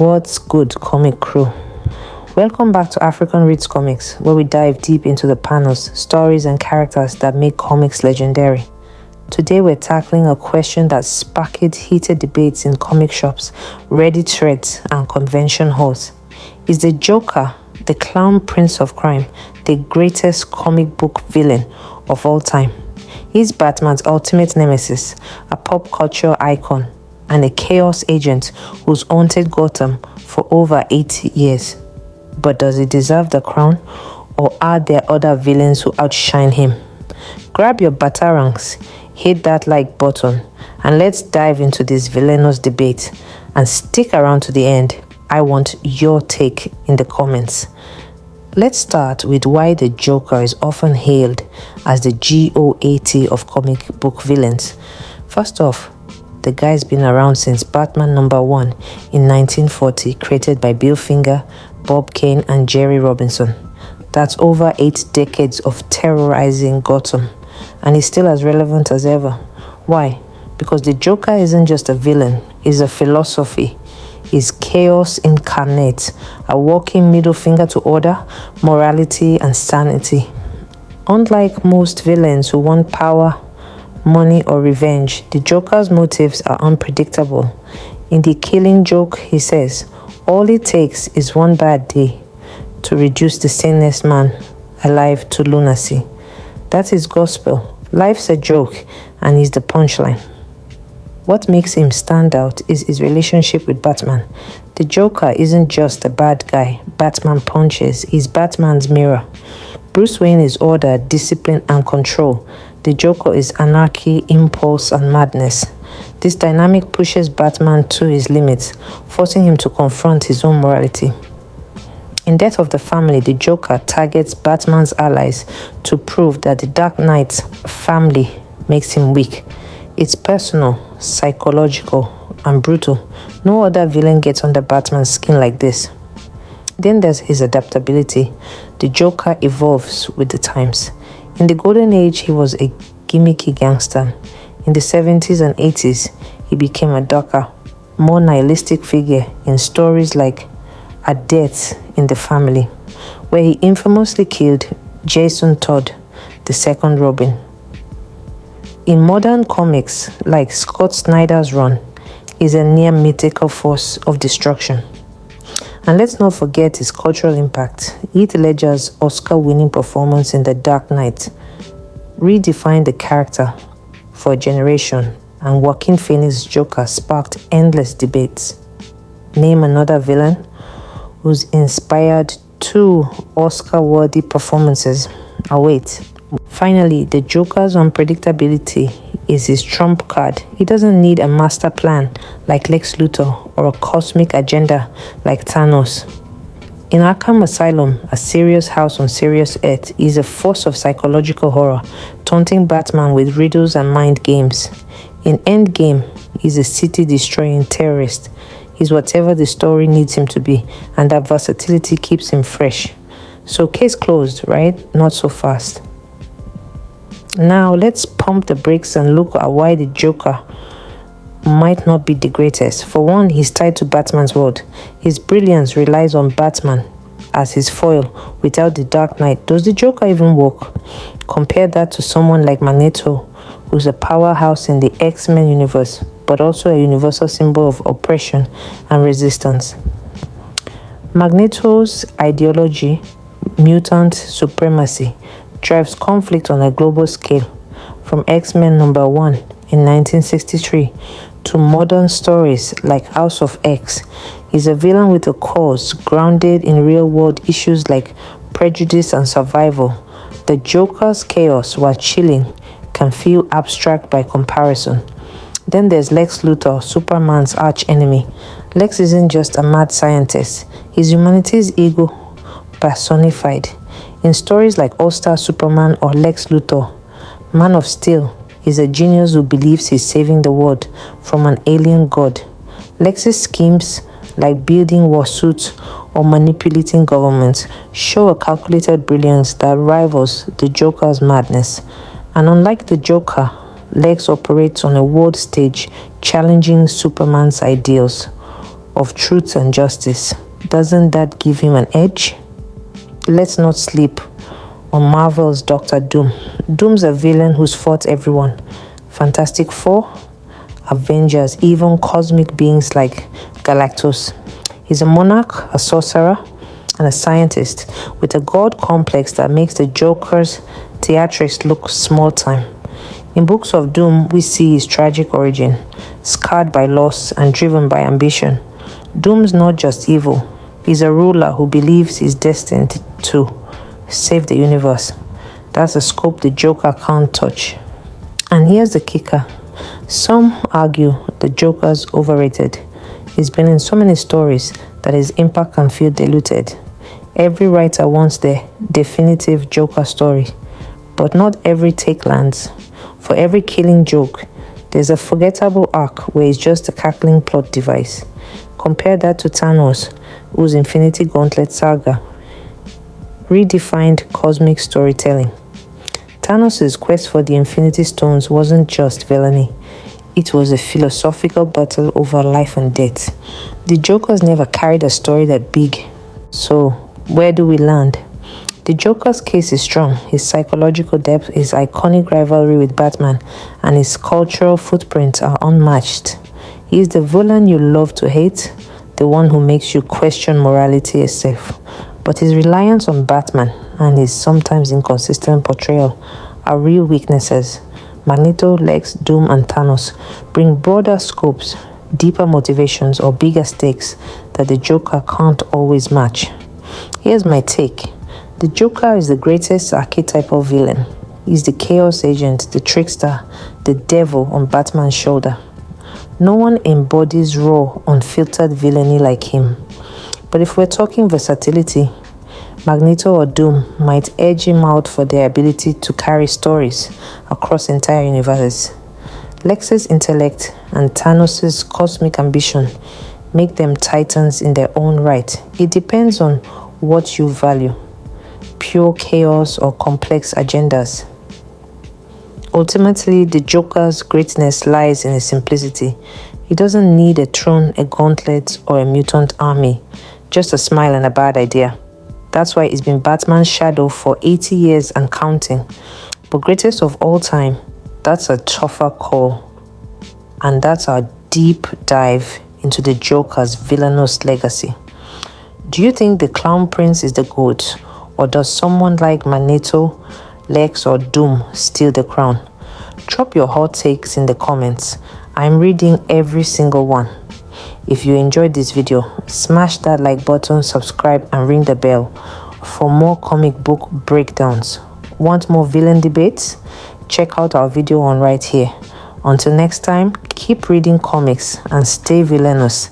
What's good, comic crew? Welcome back to African Reads Comics, where we dive deep into the panels, stories, and characters that make comics legendary. Today, we're tackling a question that sparked heated debates in comic shops, Reddit threads, and convention halls. Is the Joker, the clown prince of crime, the greatest comic book villain of all time? He's Batman's ultimate nemesis, a pop culture icon, and a chaos agent who's haunted Gotham for over 80 years. But does he deserve the crown, or are there other villains who outshine him? Grab your batarangs, hit that like button, and let's dive into this villainous debate. And stick around to the end. I want your take in the comments. Let's start with why the Joker is often hailed as the GOAT of comic book villains. First off, the guy's been around since Batman #1 in 1940, created by Bill Finger, Bob Kane, and Jerry Robinson. That's over 8 decades of terrorizing Gotham, and he's still as relevant as ever. Why? Because the Joker isn't just a villain, he's a philosophy. He's chaos incarnate, a walking middle finger to order, morality, and sanity. Unlike most villains who want power, money, or revenge, the Joker's motives are unpredictable. In The Killing Joke, he says, all it takes is one bad day to reduce the sanest man alive to lunacy. That's his gospel. Life's a joke, and he's the punchline. What makes him stand out is his relationship with Batman. The Joker isn't just a bad guy Batman punches, he's Batman's mirror. Bruce Wayne is order, discipline, and control. The Joker is anarchy, impulse, and madness. This dynamic pushes Batman to his limits, forcing him to confront his own morality. In Death of the Family, the Joker targets Batman's allies to prove that the Dark Knight's family makes him weak. It's personal, psychological, and brutal. No other villain gets under Batman's skin like this. Then there's his adaptability. The Joker evolves with the times. In the Golden Age, he was a gimmicky gangster. In the 70s and 80s, he became a darker, more nihilistic figure in stories like A Death in the Family, where he infamously killed Jason Todd, the second Robin. In modern comics, like Scott Snyder's run, he's a near mythical force of destruction. And let's not forget his cultural impact. Heath Ledger's Oscar-winning performance in The Dark Knight redefined the character for a generation, and Joaquin Phoenix's Joker sparked endless debates. Name another villain who's inspired 2 Oscar-worthy performances. Await. Finally, the Joker's unpredictability is his trump card. He doesn't need a master plan like Lex Luthor or a cosmic agenda like Thanos. In Arkham Asylum, a serious house on serious earth, is a force of psychological horror, taunting Batman with riddles and mind games. In Endgame, he's a city-destroying terrorist. He's whatever the story needs him to be, and that versatility keeps him fresh. So case closed, right? Not so fast. Now, let's pump the brakes and look at why the Joker might not be the greatest. For one, he's tied to Batman's world. His brilliance relies on Batman as his foil. Without the Dark Knight, does the Joker even work? Compare that to someone like Magneto, who's a powerhouse in the X-Men universe, but also a universal symbol of oppression and resistance. Magneto's ideology, mutant supremacy, drives conflict on a global scale, from X-Men #1 in 1963 to modern stories like House of X. He's a villain with a cause grounded in real-world issues like prejudice and survival. The Joker's chaos, while chilling, can feel abstract by comparison. Then there's Lex Luthor, Superman's arch-enemy. Lex isn't just a mad scientist, he's humanity's ego personified. In stories like All-Star Superman or Lex Luthor, Man of Steel is a genius who believes he's saving the world from an alien god. Lex's schemes, like building war suits or manipulating governments, show a calculated brilliance that rivals the Joker's madness. And unlike the Joker, Lex operates on a world stage, challenging Superman's ideals. of truth and justice. Doesn't that give him an edge? Let's not sleep on Marvel's Doctor Doom. Doom's a villain who's fought everyone. Fantastic Four, Avengers, even cosmic beings like Galactus. He's a monarch, a sorcerer, and a scientist with a god complex that makes the Joker's theatrics look small time. In Books of Doom, we see his tragic origin, scarred by loss and driven by ambition. Doom's not just evil, he's a ruler who believes he's destined to save the universe. That's a scope the Joker can't touch. And here's the kicker. Some argue the Joker's overrated. He's been in so many stories that his impact can feel diluted. Every writer wants the definitive Joker story, but not every take lands. For every killing joke, there's a forgettable arc where it's just a cackling plot device. Compare that to Thanos, whose Infinity Gauntlet saga redefined cosmic storytelling. Thanos' quest for the Infinity Stones wasn't just villainy. It was a philosophical battle over life and death. The Joker's never carried a story that big. So, where do we land? The Joker's case is strong. His psychological depth, his iconic rivalry with Batman, and his cultural footprints are unmatched. He is the villain you love to hate, the one who makes you question morality itself. But his reliance on Batman and his sometimes inconsistent portrayal are real weaknesses. Magneto, Lex, Doom, and Thanos bring broader scopes, deeper motivations, or bigger stakes that the Joker can't always match. Here's my take. The Joker is the greatest archetypal villain. He's the chaos agent, the trickster, the devil on Batman's shoulder. No one embodies raw, unfiltered villainy like him. But if we're talking versatility, Magneto or Doom might edge him out for their ability to carry stories across entire universes. Lex's intellect and Thanos' cosmic ambition make them titans in their own right. It depends on what you value, pure chaos or complex agendas. Ultimately, the Joker's greatness lies in his simplicity. He doesn't need a throne, a gauntlet, or a mutant army, just a smile and a bad idea. That's why he's been Batman's shadow for 80 years and counting. But greatest of all time, that's a tougher call. And that's our deep dive into the Joker's villainous legacy. Do you think the Clown Prince is the GOAT? Or does someone like Magneto, Lex, or Doom steal the crown? Drop your hot takes in the comments. I'm reading every single one. If you enjoyed this video, smash that like button, subscribe, and ring the bell for more comic book breakdowns. Want more villain debates? Check out our video on right here. Until next time, keep reading comics and stay villainous.